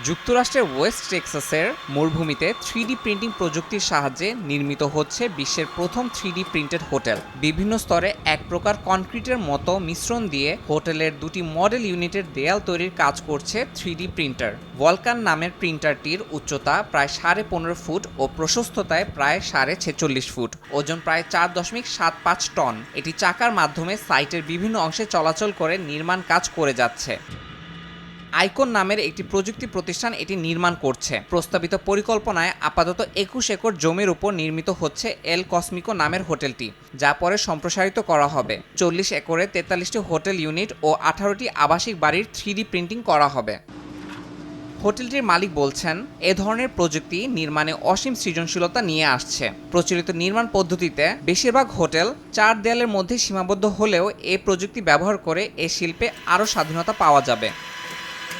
যুক্তরাষ্ট্রের ওয়েস্ট টেক্সাসের মরুভূমিতে 3D printing প্রযুক্তির সাহায্যে নির্মিত হচ্ছে বিশ্বের প্রথম 3D প্রিন্টেড হোটেল। বিভিন্ন স্তরে এক প্রকার কনক্রিটের মতো মিশ্রণ দিয়ে হোটেলের দুটি মডেল ইউনিটের দেয়াল তৈরির কাজ করছে 3D প্রিন্টার। ভলকান নামের প্রিন্টারটির উচ্চতা প্রায় 15.5 ফুট ও প্রশস্ততায় প্রায় 46.5 ফুট, ওজন প্রায় 4.75 টন। এটি চাকার মাধ্যমে সাইটের বিভিন্ন অংশে চলাচল করে নির্মাণ কাজ করে যাচ্ছে। আইকন নামের একটি প্রযুক্তি প্রতিষ্ঠান এটি নির্মাণ করছে। প্রস্তাবিত পরিকল্পনায় আপাতত 21 একর জমির উপর নির্মিত হচ্ছে এল কসমিকো নামের হোটেলটি, যা পরে সম্প্রসারিত করা হবে। 40 একরে 43টি হোটেল ইউনিট ও 18টি আবাসিক বাড়ির 3D প্রিন্টিং করা হবে। হোটেলটির মালিক বলছেন, এ ধরনের প্রযুক্তি নির্মাণে অসীম সৃজনশীলতা নিয়ে আসছে। প্রচলিত নির্মাণ পদ্ধতিতে বেশিরভাগ হোটেল 4 দেয়ালের মধ্যে সীমাবদ্ধ হলেও এ প্রযুক্তি ব্যবহার করে এ শিল্পে আরও স্বাধীনতা পাওয়া যাবে।